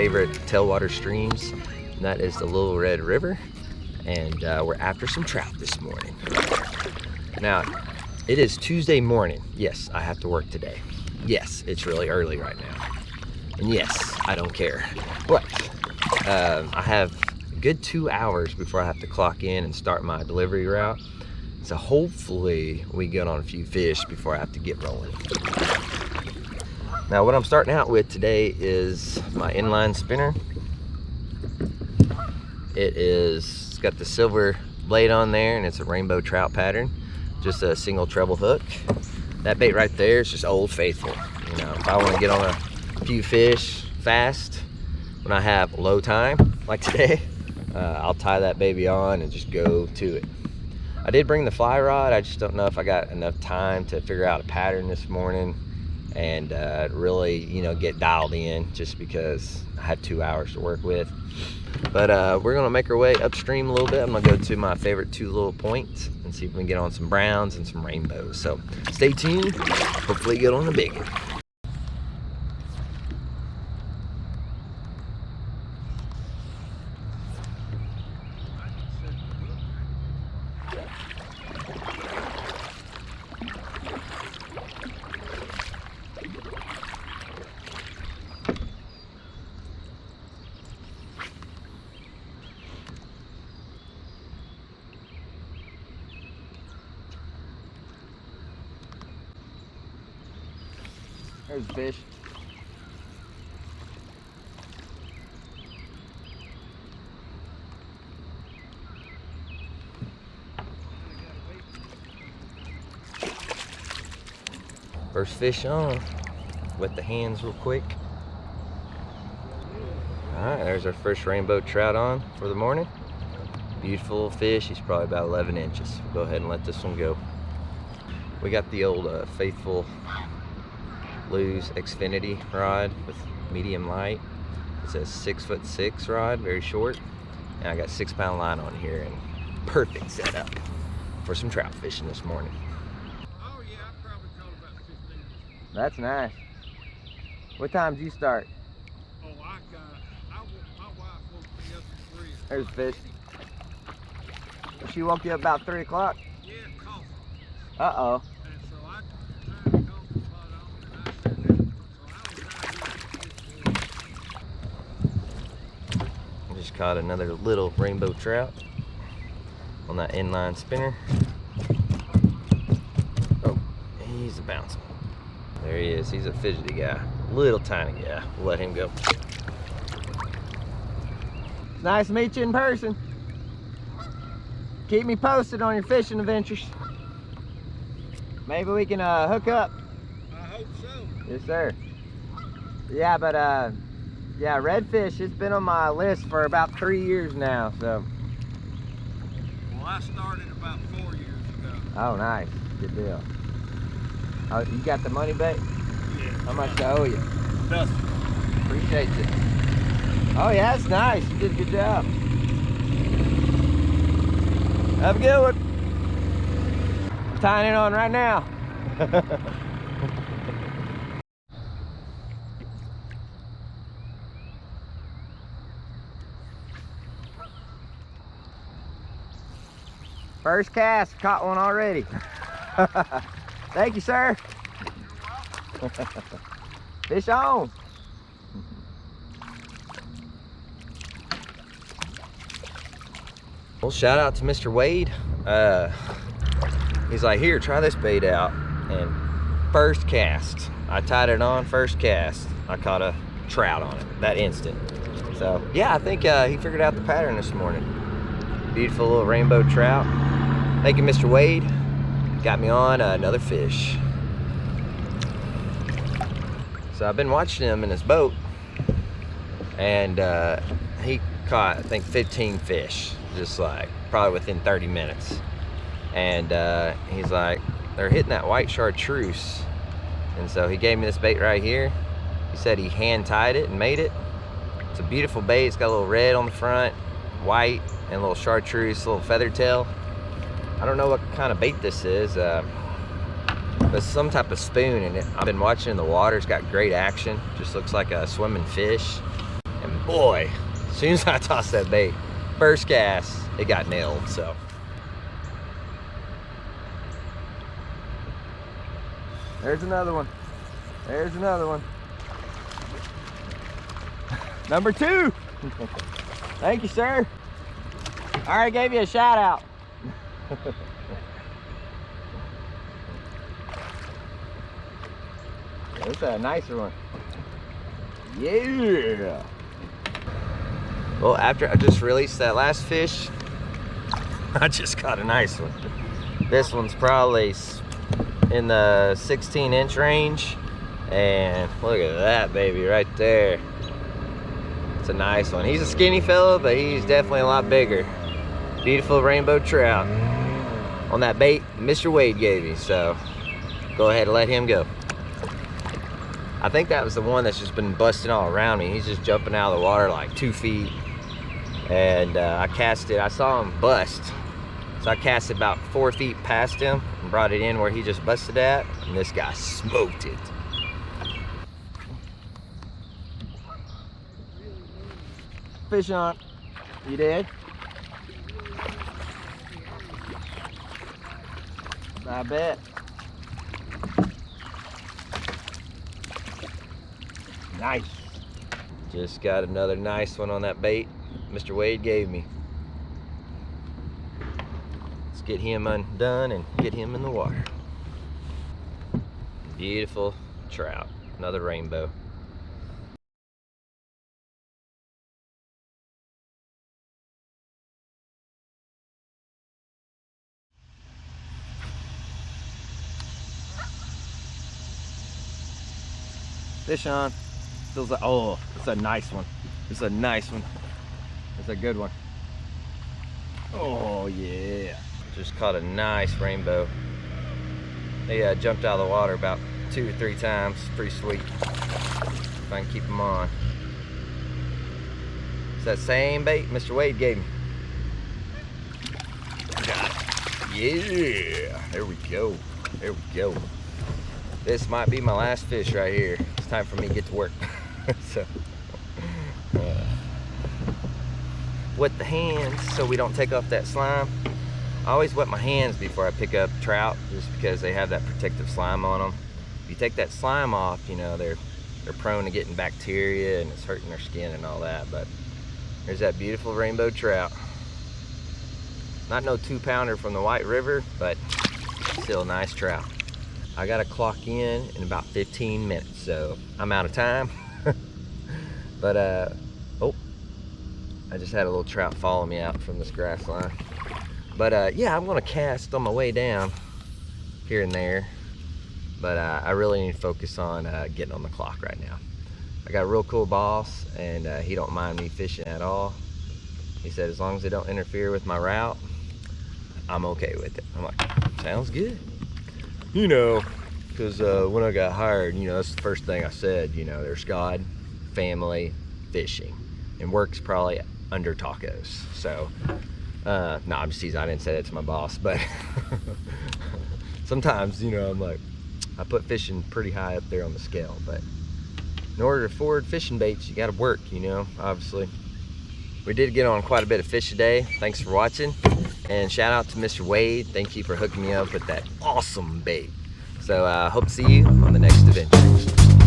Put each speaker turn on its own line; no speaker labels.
favorite tailwater streams, and that is the Little Red River. And we're after some trout this morning. Now, it is Tuesday morning. Yes, I have to work today. Yes, it's really early right now. And yes, I don't care. But I have a good 2 hours before I have to clock in and start my delivery route. So hopefully we get on a few fish before I have to get rolling. Now what I'm starting out with today is my inline spinner. It's got the silver blade on there, and it's a rainbow trout pattern, just a single treble hook. That bait right there is just Old Faithful. You know, if I want to get on a few fish fast when I have low time like today, I'll tie that baby on and just go to it. I did bring the fly rod. I just don't know if I got enough time to figure out a pattern this morning and really, you know, get dialed in, just because I have 2 hours to work with. But we're gonna make our way upstream a little bit. I'm gonna go to my favorite 2 little points and see if we can get on some browns and some rainbows. So stay tuned, hopefully get on the big one. There's a fish. First fish on. Wet the hands real quick. Alright, there's our first rainbow trout on for the morning. Beautiful fish. He's probably about 11 inches. We'll go ahead and let this one go. We got the old Faithful Lose Xfinity rod with medium light. It's a 6'6" rod, very short, and I got 6-pound line on here, and perfect setup for some trout fishing this morning.
Oh yeah, I probably caught about 15.
That's nice. What time did you start?
Oh, my wife woke me up at 3.
There's a fish. She woke you up about 3 o'clock?
Yeah, coffee.
Uh-oh.
And so I turned the coffee pot on, and I sat down. So
I just caught another little rainbow trout on that inline spinner. Oh, he's a bouncing. There he is. He's a fidgety guy. Little tiny guy. We'll let him go. Nice to meet you in person. Keep me posted on your fishing adventures. Maybe we can hook up.
I hope so.
Yes, sir. Yeah, but yeah, redfish, it's been on my list for about 3 years now, so.
Well, I started about 4 years ago.
Oh, nice. Good deal. Oh, you got the money back?
Yeah.
How much do I owe you?
Nothing.
Appreciate you. Oh, yeah, that's nice. You did a good job. Have a good one. Tying it on right now. First cast, caught one already. Thank you, sir. Fish on. Well, shout out to Mr. Wade. He's like, here, try this bait out. And first cast, I tied it on, first cast, I caught a trout on it that instant. So yeah, I think he figured out the pattern this morning. Beautiful little rainbow trout. Thank you, Mr. Wade. Got me on another fish. So I've been watching him in his boat, and he caught, I think, 15 fish, just like probably within 30 minutes. And he's like, they're hitting that white chartreuse. And so he gave me this bait right here. He said he hand tied it and made it. It's a beautiful bait. It's got a little red on the front, white, and a little chartreuse, little feather tail. I don't know what kind of bait this is, but it's some type of spoon, and I've been watching in the water. It's got great action. Just looks like a swimming fish. And boy, as soon as I tossed that bait, first cast, it got nailed, so. There's another one. There's another one. Number 2. Thank you, sir. I already gave you a shout out. That's a nicer one. Yeah. Well, after I just released that last fish, I just caught a nice one. This one's probably in the 16-inch range. And look at that baby right there. It's a nice one. He's a skinny fella, but he's definitely a lot bigger. Beautiful rainbow trout on that bait Mr. Wade gave me. So go ahead and let him go. I think that was the one that's just been busting all around me. He's just jumping out of the water like 2 feet. And I cast it, I saw him bust. So I cast it about 4 feet past him and brought it in where he just busted at. And this guy smoked it. Fish on. You did? I bet. Nice. Just got another nice one on that bait Mr. Wade gave me. Let's get him undone and get him in the water. Beautiful trout. Another rainbow. Fish on. Feels like, oh, it's a nice one. It's a nice one. It's a good one. Oh yeah. Just caught a nice rainbow. They jumped out of the water about 2 or 3 times. Pretty sweet. If I can keep them on. It's that same bait Mr. Wade gave me. Got it. Yeah. There we go. There we go. This might be my last fish right here. It's time for me to get to work. So, wet the hands so we don't take off that slime. I always wet my hands before I pick up trout, just because they have that protective slime on them. If you take that slime off, you know, they're prone to getting bacteria and it's hurting their skin and all that. But there's that beautiful rainbow trout. Not no 2-pounder from the White River, but still a nice trout. I gotta clock in about 15 minutes, so I'm out of time. But oh, I just had a little trout follow me out from this grass line. But yeah, I'm gonna cast on my way down here and there. But I really need to focus on getting on the clock right now. I got a real cool boss, and he don't mind me fishing at all. He said as long as they don't interfere with my route, I'm okay with it. I'm like, sounds good. You know, because when I got hired, you know, that's the first thing I said. You know, there's God, family, fishing, and work's probably under tacos. So no, I'm just teasing. I didn't say that to my boss, but sometimes, you know, I'm like, I put fishing pretty high up there on the scale. But in order to afford fishing baits, you got to work, you know, obviously. We did get on quite a bit of fish today. Thanks for watching, and shout out to Mr. Wade. Thank you for hooking me up with that awesome bait. So I hope to see you on the next adventure.